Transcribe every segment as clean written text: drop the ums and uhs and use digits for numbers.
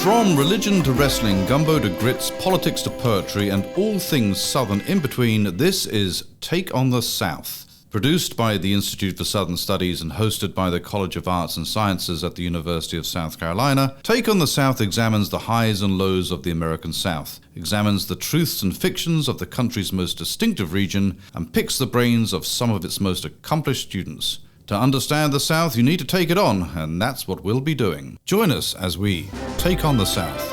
From religion to wrestling, gumbo to grits, politics to poetry, and all things Southern in between, this is Take on the South. Produced by the Institute for Southern Studies and hosted by the College of Arts and Sciences at the University of South Carolina, Take on the South examines the highs and lows of the American South, examines the truths and fictions of the country's most distinctive region, and picks the brains of some of its most accomplished students. To understand the South, you need to take it on, and that's what we'll be doing. Join us as we take on the South.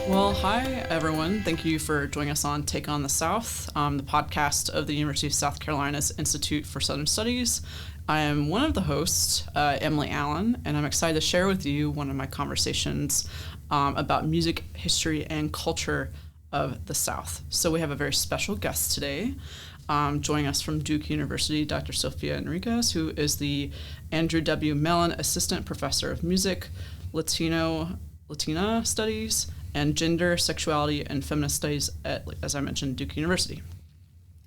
Well, hi, everyone. Thank you for joining us on Take on the South, the podcast of the University of South Carolina's Institute for Southern Studies. I am one of the hosts, Emily Allen, and I'm excited to share with you one of my conversations about music, history, and culture of the South. So we have a very special guest today. Joining us from Duke University, Dr. Sophia Enríquez, who is the Andrew W. Mellon Assistant Professor of Music, Latina Studies, and Gender, Sexuality, and Feminist Studies at, as I mentioned, Duke University.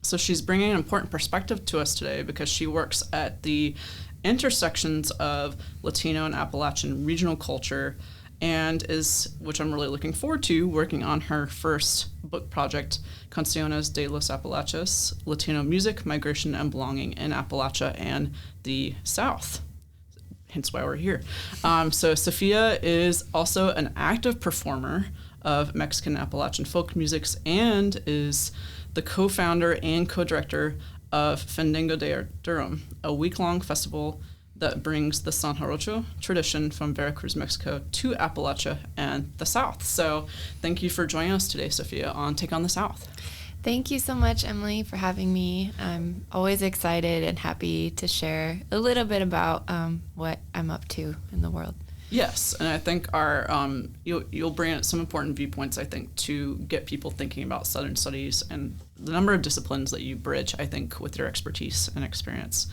So she's bringing an important perspective to us today because she works at the intersections of Latino and Appalachian regional culture and is, which I'm really looking forward to, working on her first book project, Canciones de los Appalachias, Latino Music, Migration, and Belonging in Appalachia and the South. Hence why we're here. So Sophia is also an active performer of Mexican Appalachian folk musics and is the co-founder and co-director of Fandango de Durham, a week-long festival that brings the San Jarocho tradition from Veracruz, Mexico to Appalachia and the South. So thank you for joining us today, Sophia, on Take on the South. Thank you so much, Emily, for having me. I'm always excited and happy to share a little bit about what I'm up to in the world. Yes, and I think our you'll bring in some important viewpoints, I think, to get people thinking about Southern studies and the number of disciplines that you bridge, I think, with your expertise and experience.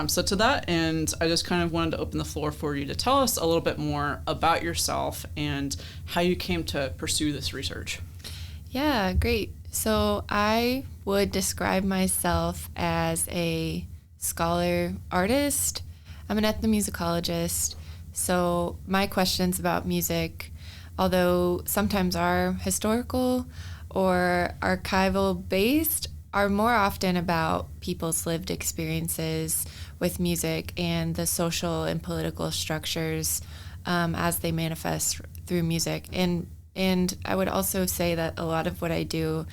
So to that end, I just kind of wanted to open the floor for you to tell us a little bit more about yourself and how you came to pursue this research. Yeah, great. So I would describe myself as a scholar artist. I'm an ethnomusicologist. So my questions about music, although sometimes are historical or archival based, are more often about people's lived experiences with music and the social and political structures as they manifest through music. And I would also say that a lot of what I do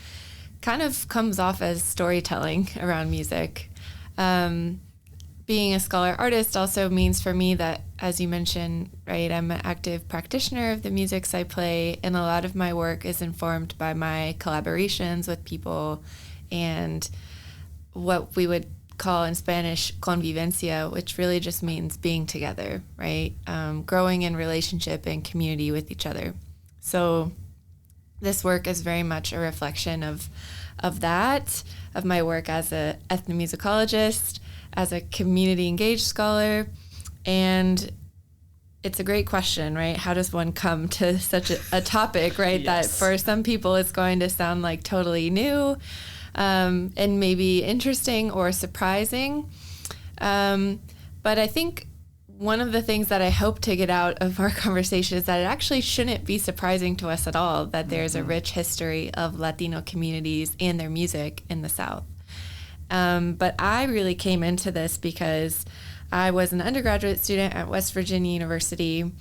kind of comes off as storytelling around music. Being a scholar artist also means for me that, as you mentioned, right, I'm an active practitioner of the musics I play, and a lot of my work is informed by my collaborations with people and what we would call in Spanish convivencia, which really just means being together, right? Growing in relationship and community with each other. So this work is very much a reflection of that, of my work as an ethnomusicologist, as a community engaged scholar. And it's a great question, right? How does one come to such a topic, right? Yes. That for some people it's going to sound like totally new and maybe interesting or surprising. But I think one of the things that I hope to get out of our conversation is that it actually shouldn't be surprising to us at all that there's a rich history of Latino communities and their music in the South. But I really came into this because I was an undergraduate student at West Virginia University,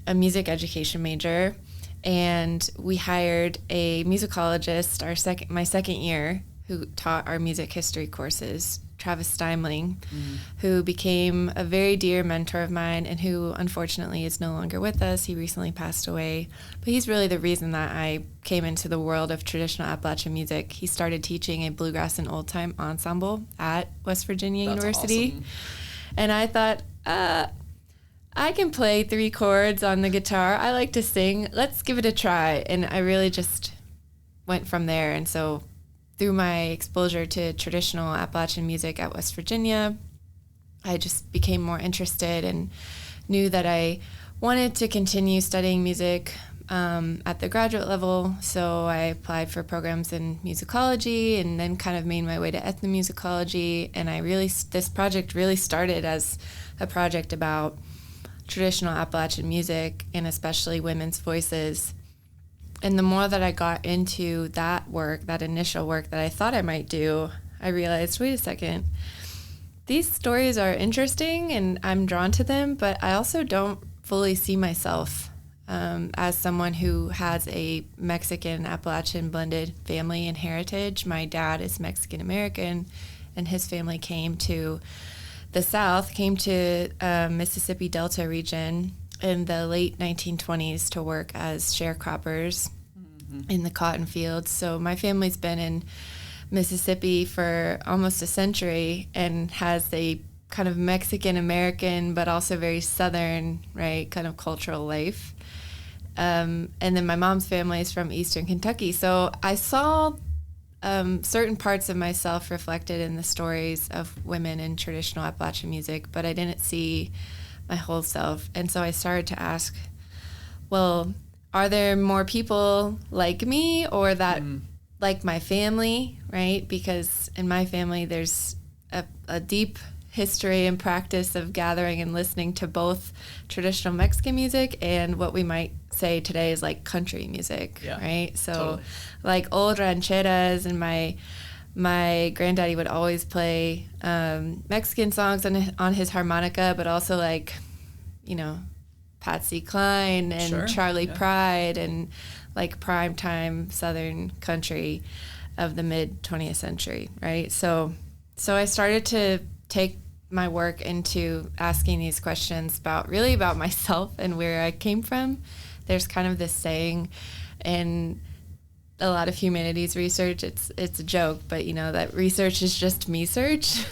a music education major, and we hired a musicologist my second year who taught our music history courses, Travis Steimling, who became a very dear mentor of mine and who unfortunately is no longer with us. He recently passed away, but he's really the reason that I came into the world of traditional Appalachian music. He started teaching a bluegrass and old time ensemble at West Virginia University. Awesome. And I thought, I can play 3 chords on the guitar. I like to sing. Let's give it a try. And I really just went from there. And so through my exposure to traditional Appalachian music at West Virginia, I just became more interested and knew that I wanted to continue studying music at the graduate level, so I applied for programs in musicology and then kind of made my way to ethnomusicology. And this project really started as a project about traditional Appalachian music and especially women's voices. And the more that I got into that work, that initial work that I thought I might do, I realized, wait a second, these stories are interesting and I'm drawn to them, but I also don't fully see myself as someone who has a Mexican Appalachian blended family and heritage. My dad is Mexican American, and his family came to the South, came to Mississippi Delta region in the late 1920s to work as sharecroppers in the cotton fields. So my family's been in Mississippi for almost a century and has a kind of Mexican American, but also very Southern, right, kind of cultural life. And then my mom's family is from Eastern Kentucky. So I saw certain parts of myself reflected in the stories of women in traditional Appalachian music, but I didn't see my whole self. And so I started to ask, well, are there more people like me or that like my family, right? Because in my family, there's a deep history and practice of gathering and listening to both traditional Mexican music and what we might say today is like country music, right? So totally. Like old rancheras, and my granddaddy would always play Mexican songs on his harmonica, but also like, you know, Patsy Cline and Charlie Pride and like primetime Southern country of the mid 20th century, right? So I started to take my work into asking these questions about myself and where I came from. There's kind of this saying in a lot of humanities research, it's a joke, but you know, that research is just me search.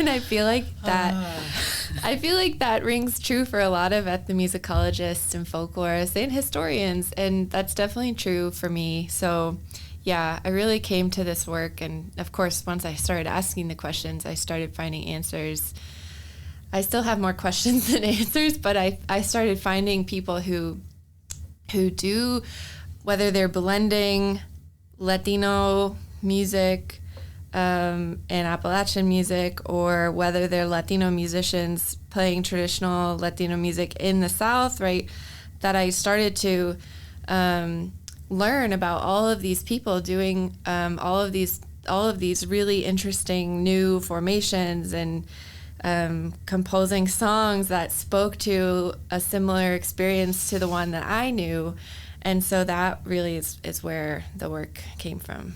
And I feel like that rings true for a lot of ethnomusicologists and folklorists and historians, and that's definitely true for me. So yeah, I really came to this work, and of course, once I started asking the questions, I started finding answers. I still have more questions than answers, but I started finding people who do, whether they're blending Latino music and Appalachian music, or whether they're Latino musicians playing traditional Latino music in the South, right? That I started to learn about all of these people doing all of these really interesting new formations and composing songs that spoke to a similar experience to the one that I knew. And so that really is where the work came from.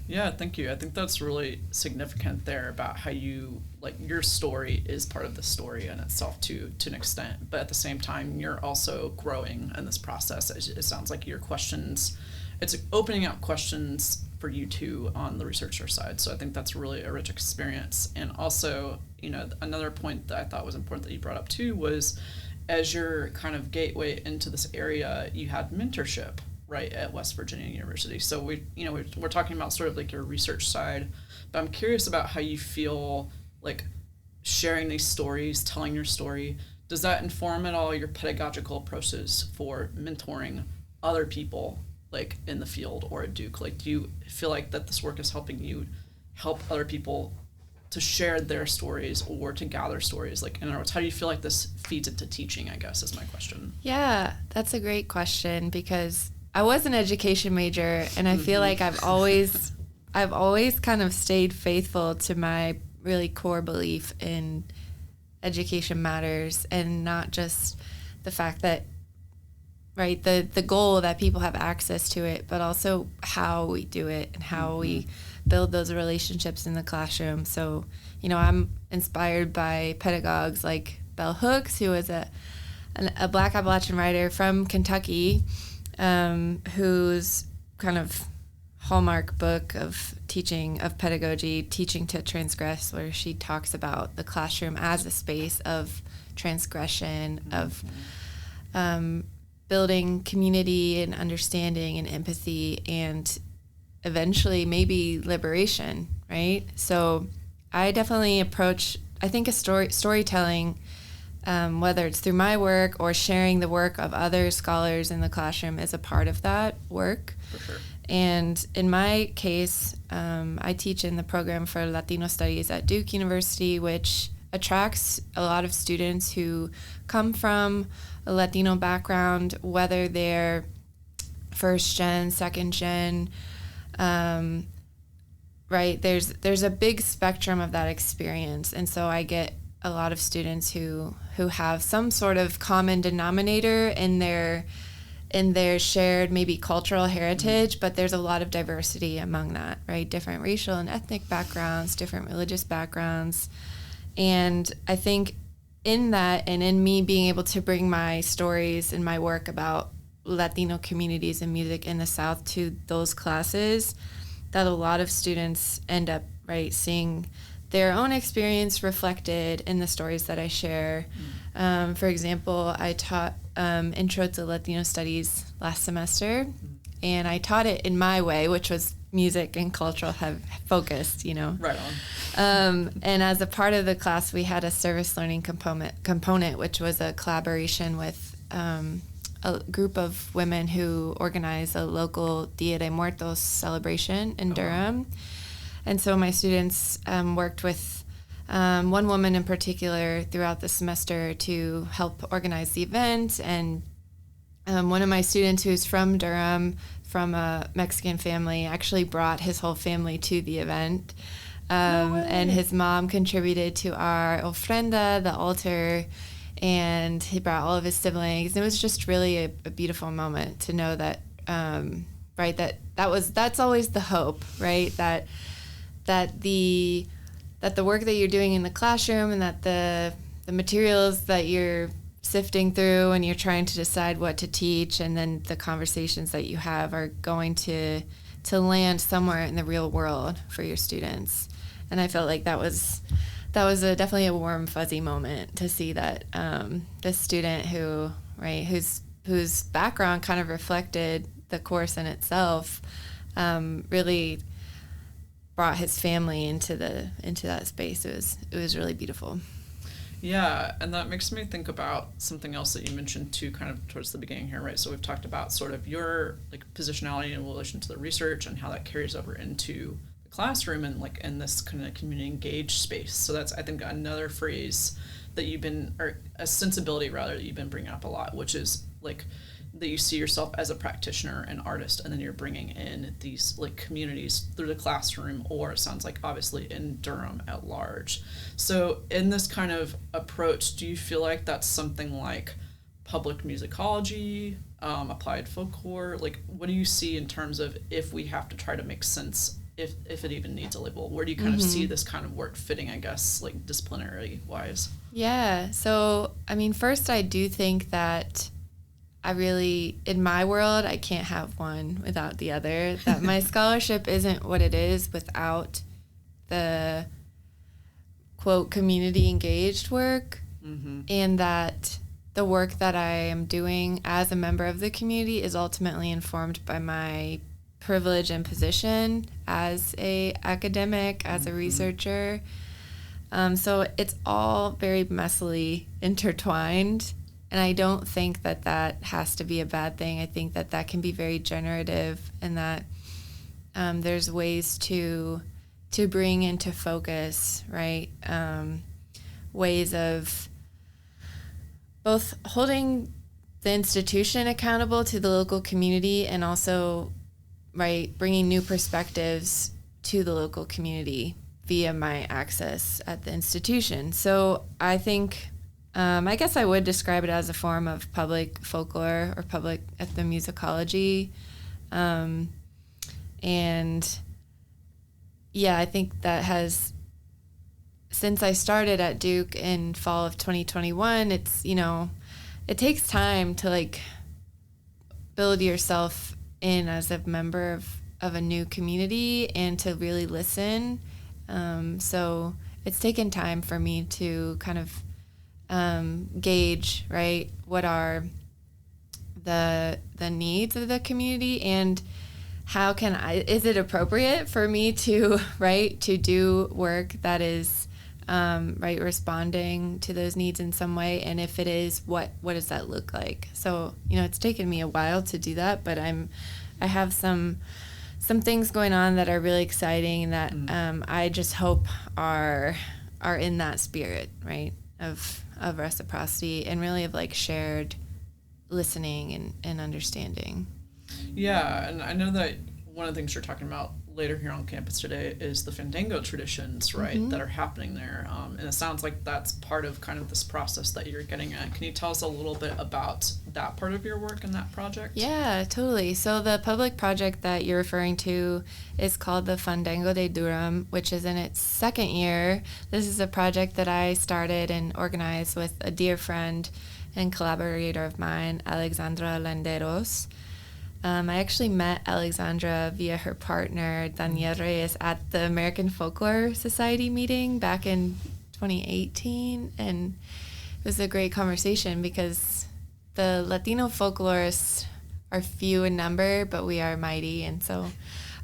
Yeah, thank you. I think that's really significant there about how you, like, your story is part of the story in itself to an extent, but at the same time, you're also growing in this process. It sounds like your questions, it's opening up questions for you too on the researcher side. So I think that's really a rich experience. And also, you know, another point that I thought was important that you brought up too was, as your kind of gateway into this area, you had mentorship, right, at West Virginia University. So we're talking about sort of like your research side, but I'm curious about how you feel like sharing these stories, telling your story. Does that inform at all your pedagogical approaches for mentoring other people, like in the field or at Duke? Like, do you feel like that this work is helping you help other people to share their stories or to gather stories? Like, in other words, how do you feel like this feeds into teaching, I guess, is my question. Yeah, that's a great question, because I was an education major, and I feel like I've always kind of stayed faithful to my really core belief in education matters, and not just the fact that, right, the goal that people have access to it, but also how we do it and how we build those relationships in the classroom. So, you know, I'm inspired by pedagogues like Bell Hooks, who is a Black Appalachian writer from Kentucky, whose kind of hallmark book of teaching, of pedagogy, Teaching to Transgress, where she talks about the classroom as a space of transgression, of building community and understanding and empathy, and eventually maybe liberation, right? So I definitely approach, I think, storytelling whether it's through my work or sharing the work of other scholars in the classroom is a part of that work. For sure. And in my case, I teach in the program for Latino Studies at Duke University, which attracts a lot of students who come from a Latino background, whether they're first gen, second gen, right? There's a big spectrum of that experience. And so I get a lot of students who have some sort of common denominator in their shared maybe cultural heritage, but there's a lot of diversity among that, right? Different racial and ethnic backgrounds, different religious backgrounds. And I think in that, and in me being able to bring my stories and my work about Latino communities and music in the South to those classes, that a lot of students end up, right, seeing their own experience reflected in the stories that I share. For example, I taught Intro to Latino Studies last semester, and I taught it in my way, which was music and cultural focused, you know. Right on. And as a part of the class, we had a service learning component, which was a collaboration with a group of women who organize a local Dia de Muertos celebration in Durham. And so my students worked with one woman in particular throughout the semester to help organize the event. And one of my students who's from Durham, from a Mexican family, actually brought his whole family to the event. And his mom contributed to our ofrenda, the altar, and he brought all of his siblings. It was just really a beautiful moment to know that, right, that's always the hope, right, that the work that you're doing in the classroom and that the materials that you're sifting through and you're trying to decide what to teach, and then the conversations that you have are going to land somewhere in the real world for your students. And I felt like that was definitely a warm, fuzzy moment to see that this student whose background kind of reflected the course in itself, really brought his family into that space. It was really beautiful. Yeah, and that makes me think about something else that you mentioned too, kind of towards the beginning here, right? So we've talked about sort of your like positionality in relation to the research and how that carries over into the classroom and like in this kind of community engaged space. So that's, I think, another phrase that or a sensibility rather, that you've been bringing up a lot, which is like that you see yourself as a practitioner and artist, and then you're bringing in these like communities through the classroom, or it sounds like obviously in Durham at large. So in this kind of approach, do you feel like that's something like public musicology, applied folklore? Like, what do you see in terms of if we have to try to make sense, if it even needs a label? Where do you kind of see this kind of work fitting, I guess, like disciplinary wise? Yeah, so I mean, first I do think that in my world, I can't have one without the other. That my scholarship isn't what it is without the, quote, community engaged work, and that the work that I am doing as a member of the community is ultimately informed by my privilege and position as a academic, as a researcher. So it's all very messily intertwined. And I don't think that has to be a bad thing. I think that can be very generative, and that there's ways to bring into focus, right, ways of both holding the institution accountable to the local community and also, right, bringing new perspectives to the local community via my access at the institution. So I think... I guess I would describe it as a form of public folklore or public ethnomusicology. And yeah, I think that has, since I started at Duke in fall of 2021, it's, it takes time to like build yourself in as a member of a new community and to really listen. So it's taken time for me to kind of gauge, right, what are the needs of the community, and how is it appropriate for me to, right, to do work that is right, responding to those needs in some way, and if it is, what does that look like? So, it's taken me a while to do that, but I have some things going on that are really exciting that I just hope are in that spirit, right, of reciprocity and really of like shared listening and understanding. Yeah, and I know that one of the things you're talking about later here on campus today is the fandango traditions, right, that are happening there. And it sounds like that's part of kind of this process that you're getting at. Can you tell us a little bit about that part of your work and that project? Yeah, totally. So the public project that you're referring to is called the Fandango de Durham, which is in its second year. This is a project that I started and organized with a dear friend and collaborator of mine, Alexandra Landeros. I actually met Alexandra via her partner, Daniel Reyes, at the American Folklore Society meeting back in 2018. And it was a great conversation because the Latino folklorists are few in number, but we are mighty. And so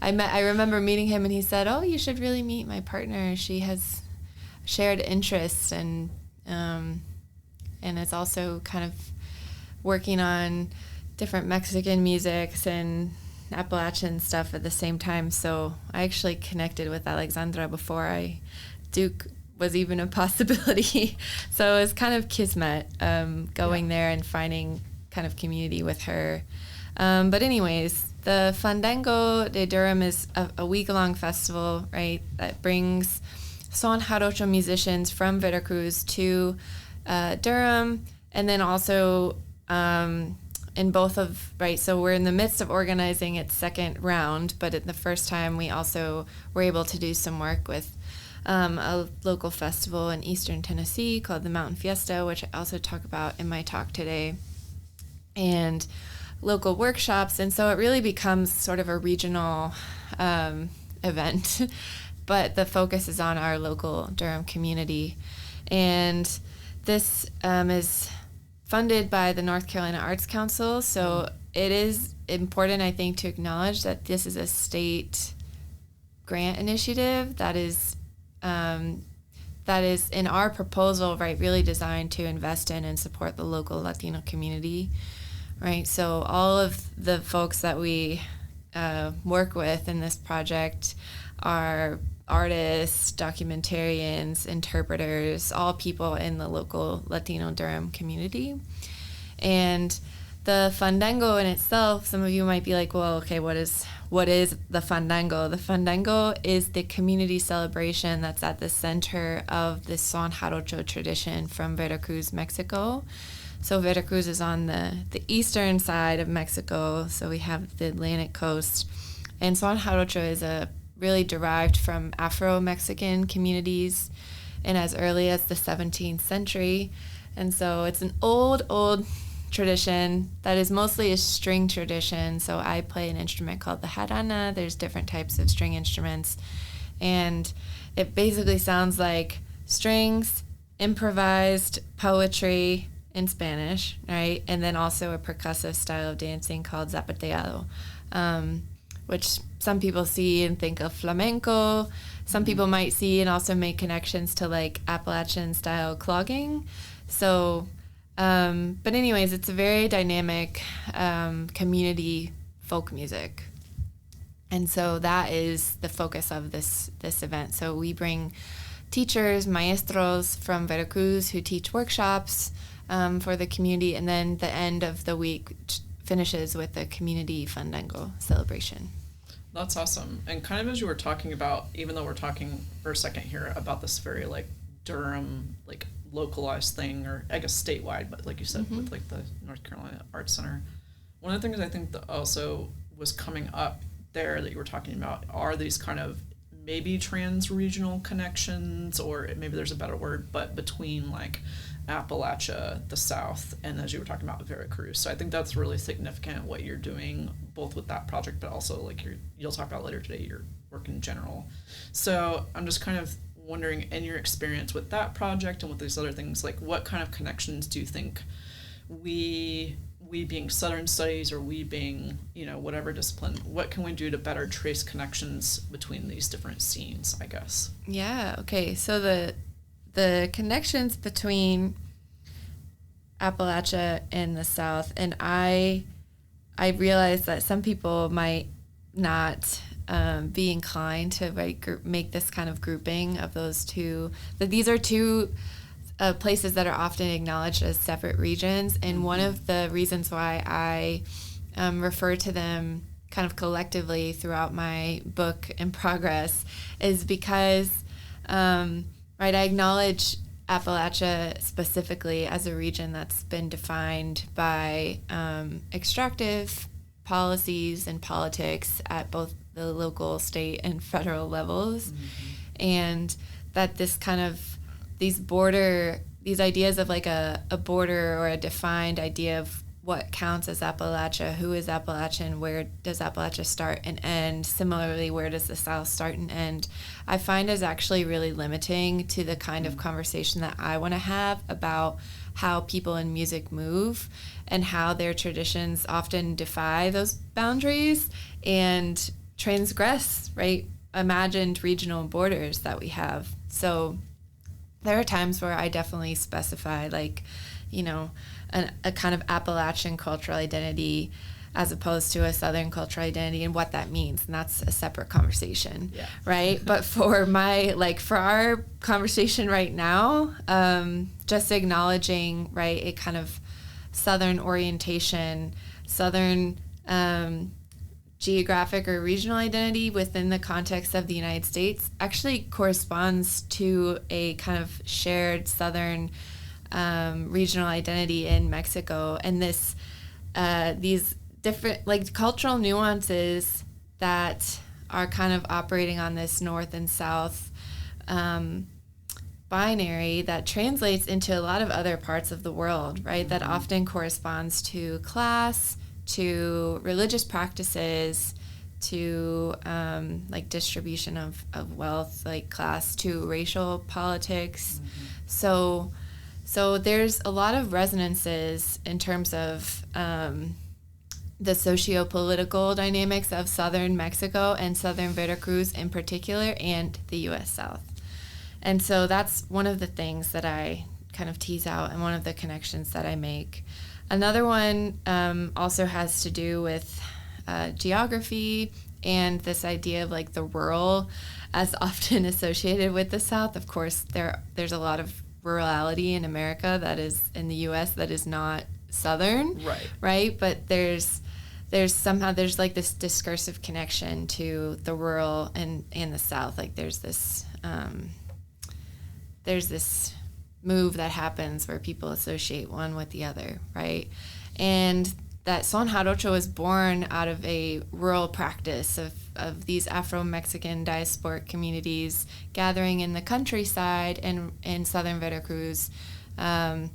I remember meeting him, and he said, "Oh, you should really meet my partner. She has shared interests and is also kind of working on different Mexican musics and Appalachian stuff at the same time." So I actually connected with Alexandra before Duke was even a possibility. So it was kind of kismet going there and finding kind of community with her. But anyways, the Fandango de Durham is a week-long festival, right, that brings son jarocho musicians from Veracruz to Durham, and then also in both of, right, so we're in the midst of organizing its second round, but at the first time we also were able to do some work with a local festival in eastern Tennessee called the Mountain Fiesta, which I also talk about in my talk today, and local workshops. And so it really becomes sort of a regional event, but the focus is on our local Durham community. And this is funded by the North Carolina Arts Council, so it is important, I think, to acknowledge that this is a state grant initiative that is in our proposal, right, really designed to invest in and support the local Latino community, right? So all of the folks that we work with in this project are artists, documentarians, interpreters, all people in the local Latino Durham community. And the Fandango in itself, some of you might be like, well, okay, what is the Fandango? The Fandango is the community celebration that's at the center of the son jarocho tradition from Veracruz, Mexico. So Veracruz is on the eastern side of Mexico, so we have the Atlantic coast. And son jarocho is really derived from Afro-Mexican communities and as early as the 17th century. And so it's an old tradition that is mostly a string tradition. So I play an instrument called the jarana. There's different types of string instruments. And it basically sounds like strings, improvised poetry in Spanish, right? And then also a percussive style of dancing called zapateado, which some people see and think of flamenco. Some people might see and also make connections to like Appalachian style clogging. So, but anyways, it's a very dynamic community folk music. And so that is the focus of this event. So we bring teachers, maestros from Veracruz who teach workshops for the community, and then the end of the week finishes with a community fandango celebration. That's awesome. And kind of as you were talking about, even though we're talking for a second here about this very like Durham, like localized thing, or I guess statewide, but like you said, with like the North Carolina Arts Center, one of the things I think that also was coming up there that you were talking about are these kind of maybe trans-regional connections, or maybe there's a better word, but between like Appalachia, the South, and as you were talking about Veracruz. So I think that's really significant what you're doing, both with that project, but also like you'll talk about later today, your work in general. So I'm just kind of wondering, in your experience with that project and with these other things, like what kind of connections do you think we being Southern Studies, or we being, whatever discipline, what can we do to better trace connections between these different scenes, I guess? Yeah, okay. So the the connections between Appalachia and the South, and I realize that some people might not be inclined to make this kind of grouping of those two, that these are two places that are often acknowledged as separate regions, and one of the reasons why I refer to them kind of collectively throughout my book in progress is because I acknowledge Appalachia specifically as a region that's been defined by extractive policies and politics at both the local, state, and federal levels, and that this kind of these ideas of like a border or a defined idea of what counts as Appalachia, who is Appalachian, where does Appalachia start and end, similarly, where does the South start and end, I find is actually really limiting to the kind of conversation that I want to have about how people in music move and how their traditions often defy those boundaries and transgress, imagined regional borders that we have. So there are times where I definitely specify, a kind of Appalachian cultural identity as opposed to a Southern cultural identity and what that means. And that's a separate conversation, right? But for for our conversation right now, just acknowledging, a kind of Southern orientation, Southern geographic or regional identity within the context of the United States actually corresponds to a kind of shared Southern regional identity in Mexico, and these different cultural nuances that are kind of operating on this North and South binary that translates into a lot of other parts of the world, right? That often corresponds to class, to religious practices, to distribution of wealth, class, to racial politics. So there's a lot of resonances in terms of the socio-political dynamics of Southern Mexico and Southern Veracruz in particular, and the U.S. South. And so that's one of the things that I kind of tease out and one of the connections that I make. Another one also has to do with geography and this idea of the rural as often associated with the South. Of course, there's a lot of rurality in America that is in the U.S. that is not Southern, right? But there's somehow this discursive connection to the rural and the South. There's this move that happens where people associate one with the other, right? And that Son Jarocho was born out of a rural practice of these Afro-Mexican diasporic communities gathering in the countryside and in southern Veracruz, and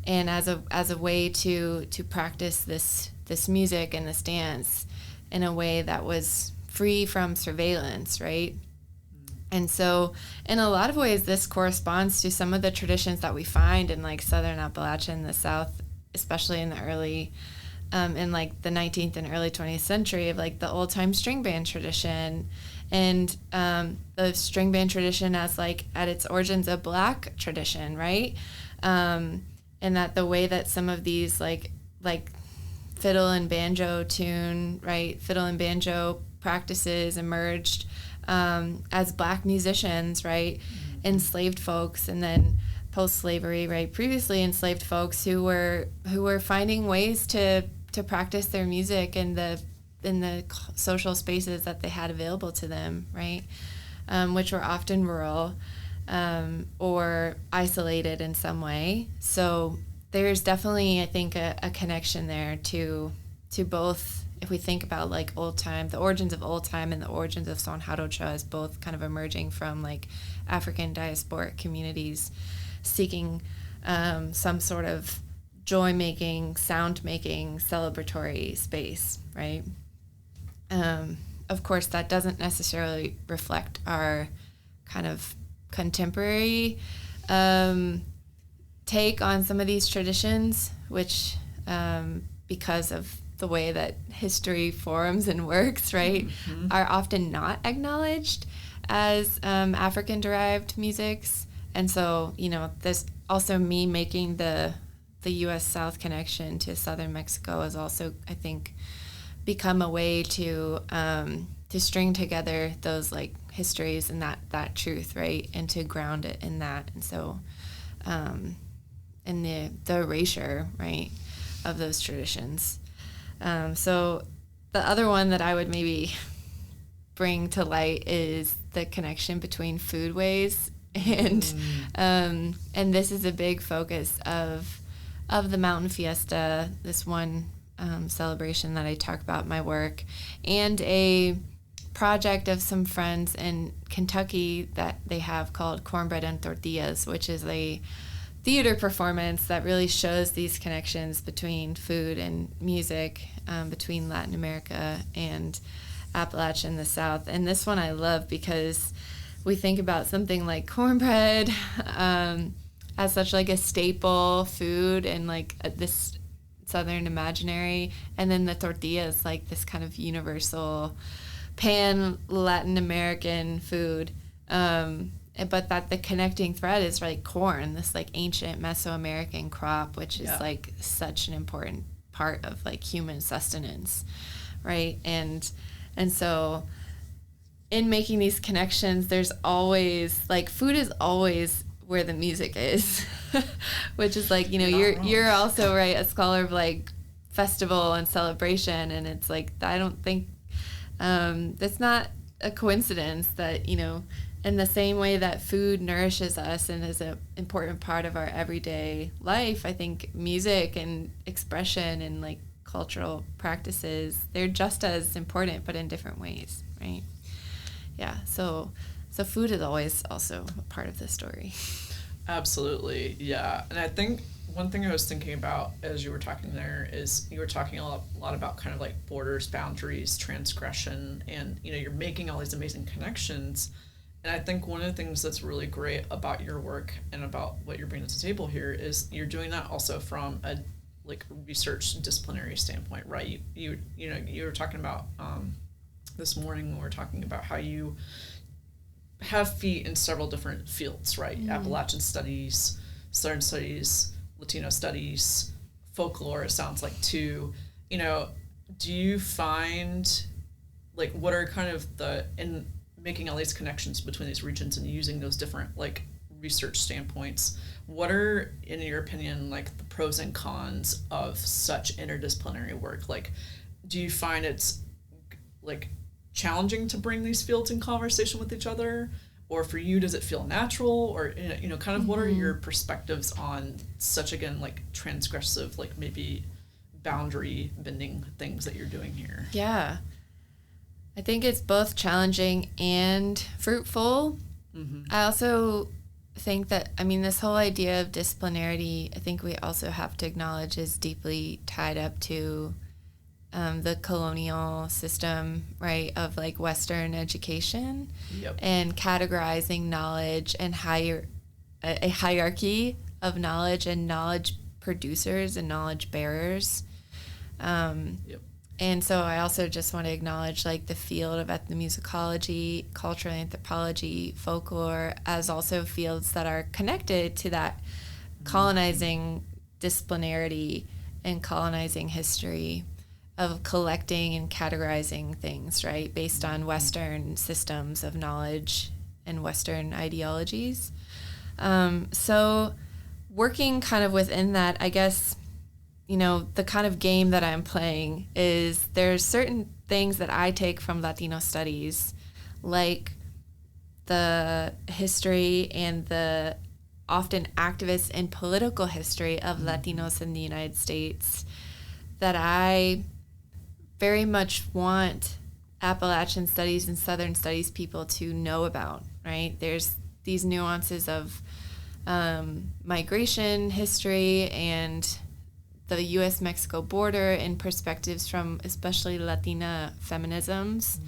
as a way to practice this music and this dance in a way that was free from surveillance, right? And so in a lot of ways, this corresponds to some of the traditions that we find in southern Appalachia in the South, especially in the early in the 19th and early 20th century, of the old time string band tradition, and the string band tradition as at its origins a Black tradition, right? And that the way that some of these fiddle and banjo tune, right, fiddle and banjo practices emerged as Black musicians, right, enslaved folks, and then post-slavery, right, previously enslaved folks who were finding ways to practice their music in the social spaces that they had available to them, right, which were often rural or isolated in some way. So there's definitely, I think, a connection there to both. If we think about old time, the origins of old time and the origins of Son Jarocho as both kind of emerging from African diasporic communities seeking some sort of joy-making, sound-making, celebratory space, right? Of course, that doesn't necessarily reflect our kind of contemporary take on some of these traditions, which because of the way that history forms and works, right, are often not acknowledged as African-derived musics And so, there's also me making the U.S. South connection to southern Mexico has also, I think, become a way to string together those like histories and that truth, right, and to ground it in that. And so, in the erasure, right, of those traditions. So the other one that I would maybe bring to light is the connection between foodways and this is a big focus of the Mountain Fiesta, this one celebration that I talk about in my work, and a project of some friends in Kentucky that they have called Cornbread and Tortillas, which is a theater performance that really shows these connections between food and music, between Latin America and Appalachia in the South. And this one I love because we think about something like cornbread as such like a staple food and like this Southern imaginary, and then the tortilla is like this kind of universal pan Latin American food. But that the connecting thread is like corn, this like ancient Mesoamerican crop, which is like such an important part of like human sustenance, right? And so in making these connections, there's always like food is always where the music is, which is like, you're also right a scholar of like festival and celebration, and it's like I don't think that's not a coincidence that in the same way that food nourishes us and is an important part of our everyday life, I think music and expression and like cultural practices, they're just as important, but in different ways, right? Yeah, so food is always also a part of the story. Absolutely, yeah. And I think one thing I was thinking about as you were talking there is you were talking a lot about kind of like borders, boundaries, transgression, and you're making all these amazing connections. And I think one of the things that's really great about your work and about what you're bringing to the table here is you're doing that also from a like research disciplinary standpoint, right? You were talking about this morning when we were talking about how you have feet in several different fields, right? Appalachian studies, Southern studies, Latino studies, folklore, it sounds like too. Do you find like what are kind of in making all these connections between these regions and using those different like research standpoints, what are, in your opinion, like the pros and cons of such interdisciplinary work? Like, do you find it's like challenging to bring these fields in conversation with each other, or for you does it feel natural, or kind of what are your perspectives on such, again, like transgressive, like maybe boundary bending things that you're doing here? Yeah, I think it's both challenging and fruitful. I also think that, this whole idea of disciplinarity, I think we also have to acknowledge is deeply tied up to the colonial system, right, of like Western education and categorizing knowledge and a hierarchy of knowledge and knowledge producers and knowledge bearers. And so I also just want to acknowledge like the field of ethnomusicology, cultural anthropology, folklore as also fields that are connected to that colonizing disciplinarity and colonizing history of collecting and categorizing things, right, based on Western systems of knowledge and Western ideologies. So working kind of within that, I guess, the kind of game that I'm playing is there's certain things that I take from Latino studies, like the history and the often activist and political history of Latinos in the United States, that I very much want Appalachian studies and Southern studies people to know about, right? There's these nuances of migration history and the U.S.-Mexico border and perspectives from especially Latina feminisms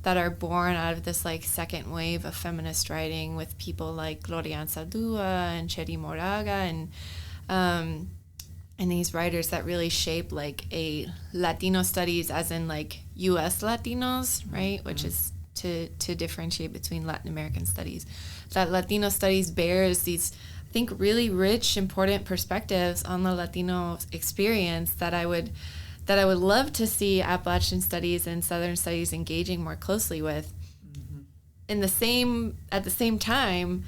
that are born out of this like second wave of feminist writing with people like Gloria Anzaldúa and Cheri Moraga and these writers that really shape like a Latino studies as in like U.S. Latinos, right? Which is to differentiate between Latin American studies. That Latino studies bears these, I think, really rich, important perspectives on the Latino experience that I would love to see Appalachian studies and Southern studies engaging more closely with. At the same time,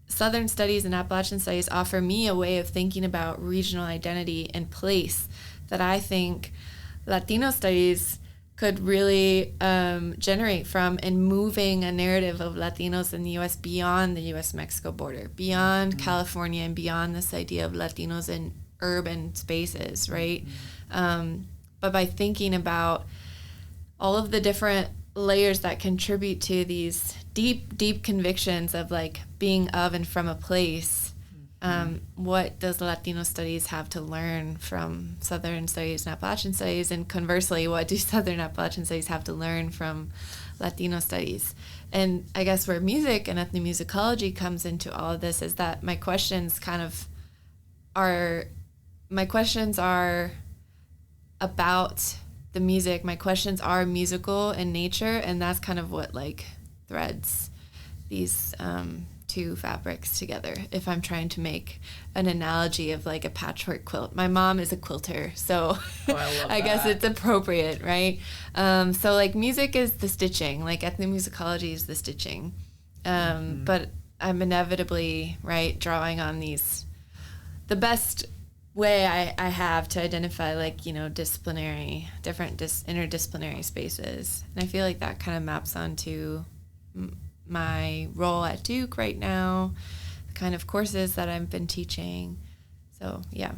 Southern studies and Appalachian studies offer me a way of thinking about regional identity and place that I think Latino studies could really generate from in moving a narrative of Latinos in the U.S. beyond the U.S.-Mexico border, beyond California, and beyond this idea of Latinos in urban spaces, right? But by thinking about all of the different layers that contribute to these deep convictions of like being of and from a place, what does Latino studies have to learn from Southern studies and Appalachian studies, and conversely, what do Southern Appalachian studies have to learn from Latino studies? And I guess where music and ethnomusicology comes into all of this is that my questions are about the music. My questions are musical in nature, and that's kind of what like threads these two fabrics together. If I'm trying to make an analogy of like a patchwork quilt, my mom is a quilter, so I guess it's appropriate, right? So like music is the stitching, like ethnomusicology is the stitching, but I'm inevitably drawing on these, the best way I have to identify like, you know, different interdisciplinary spaces. And I feel like that kind of maps onto my role at Duke right now, the kind of courses that I've been teaching. So, yeah.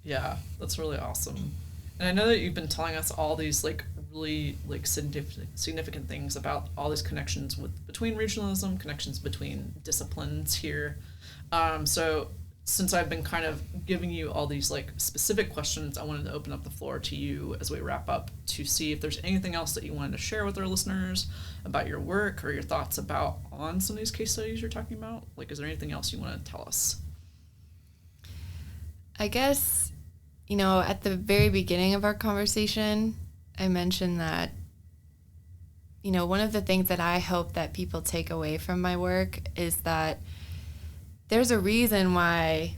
Yeah, that's really awesome. And I know that you've been telling us all these like really like significant things about all these connections between regionalism, connections between disciplines here. So since I've been kind of giving you all these like specific questions, I wanted to open up the floor to you as we wrap up to see if there's anything else that you wanted to share with our listeners about your work or your thoughts on some of these case studies you're talking about. Like, is there anything else you want to tell us? I guess, you know, at the very beginning of our conversation, I mentioned that, you know, one of the things that I hope that people take away from my work is that there's a reason why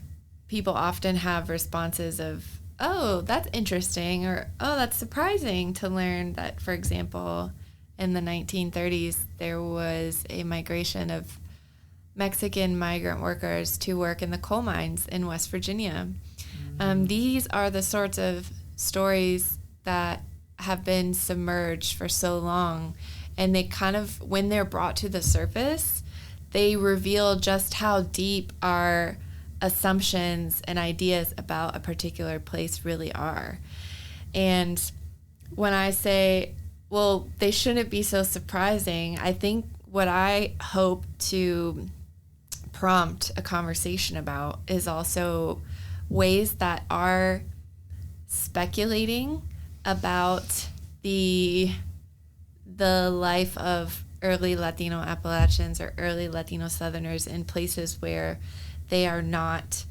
people often have responses of, oh, that's interesting, or, oh, that's surprising to learn that, for example, in the 1930s, there was a migration of Mexican migrant workers to work in the coal mines in West Virginia. These are the sorts of stories that have been submerged for so long, and they kind of, when they're brought to the surface, they reveal just how deep our assumptions and ideas about a particular place really are. And when I say, well, they shouldn't be so surprising, I think what I hope to prompt a conversation about is also ways that are speculating about the life of early Latino Appalachians or early Latino Southerners in places where they are not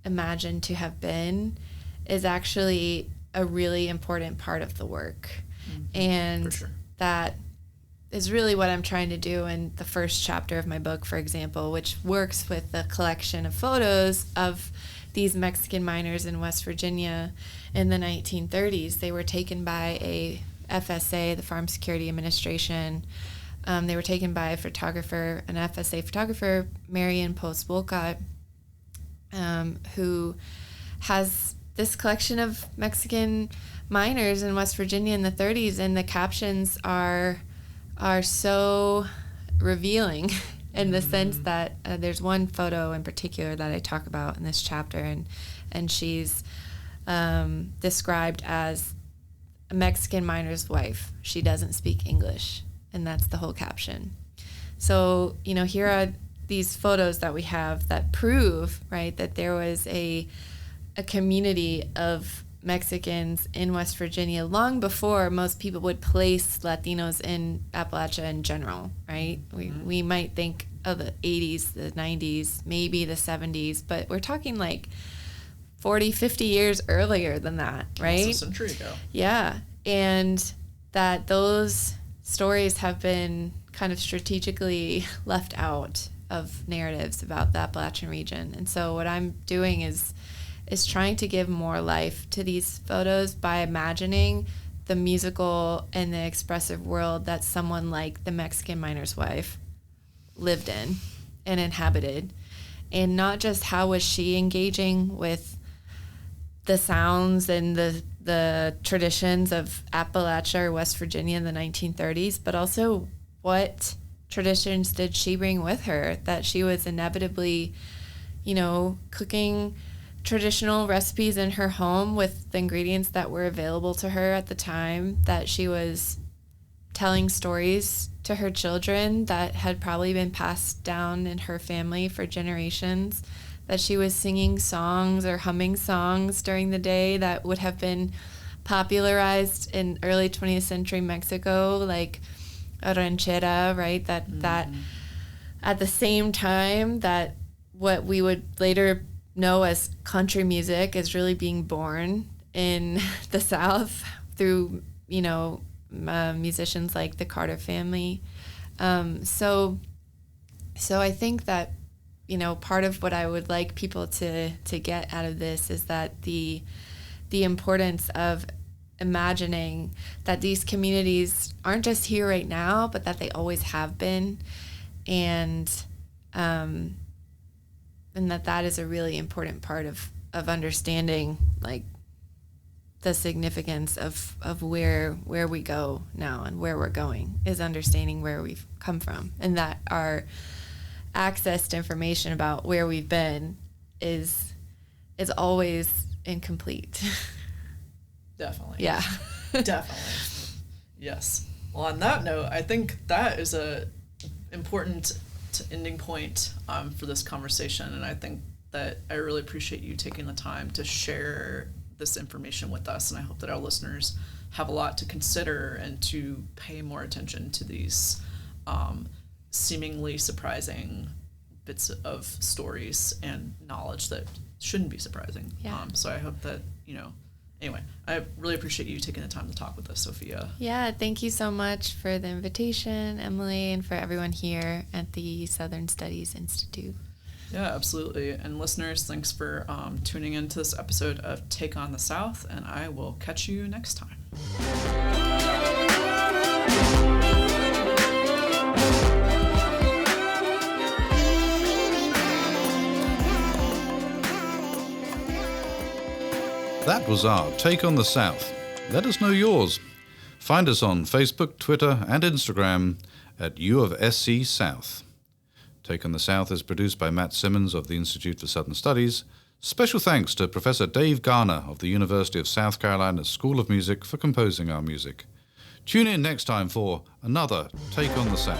imagined to have been is actually a really important part of the work. And for sure, that is really what I'm trying to do in the first chapter of my book, for example, which works with the collection of photos of these Mexican miners in West Virginia in the 1930s. They were taken by a FSA, the Farm Security Administration. They were taken by an FSA photographer, Marion Post Wolcott, who has this collection of Mexican miners in West Virginia in the 30s, and the captions are so revealing in the sense that there's one photo in particular that I talk about in this chapter, and she's described as a Mexican miner's wife. She doesn't speak English. And that's the whole caption. So, you know, here are these photos that we have that prove, right, that there was a community of Mexicans in West Virginia long before most people would place Latinos in Appalachia in general, right? We might think of the 80s, the 90s, maybe the 70s, but we're talking like 40, 50 years earlier than that, right? Almost a century ago. Yeah, and that those stories have been kind of strategically left out of narratives about the Appalachian region. And so what I'm doing is trying to give more life to these photos by imagining the musical and the expressive world that someone like the Mexican miner's wife lived in and inhabited. And not just how was she engaging with the sounds and the traditions of Appalachia or West Virginia in the 1930s, but also what traditions did she bring with her, that she was inevitably, cooking traditional recipes in her home with the ingredients that were available to her at the time, that she was telling stories to her children that had probably been passed down in her family for generations, that she was singing songs or humming songs during the day that would have been popularized in early 20th century Mexico, like a ranchera, right? That at the same time that what we would later know as country music is really being born in the South through, musicians like the Carter family. So I think that, part of what I would like people to get out of this is that the importance of imagining that these communities aren't just here right now, but that they always have been, and that is a really important part of understanding, like, the significance of where we go now and where we're going, is understanding where we've come from, and that our access to information about where we've been is always incomplete. Definitely. Yeah. Definitely. Yes. Well, on that note, I think that is a important ending point for this conversation, and I think that I really appreciate you taking the time to share this information with us, and I hope that our listeners have a lot to consider and to pay more attention to these seemingly surprising bits of stories and knowledge that shouldn't be surprising. Yeah. So I hope that, anyway, I really appreciate you taking the time to talk with us, Sophia. Yeah, thank you so much for the invitation, Emily, and for everyone here at the Southern Studies Institute. Yeah, absolutely. And listeners, thanks for tuning into this episode of Take on the South, and I will catch you next time. That was our Take on the South. Let us know yours. Find us on Facebook, Twitter, and Instagram at U of SC South. Take on the South is produced by Matt Simmons of the Institute for Southern Studies. Special thanks to Professor Dave Garner of the University of South Carolina School of Music for composing our music. Tune in next time for another Take on the South.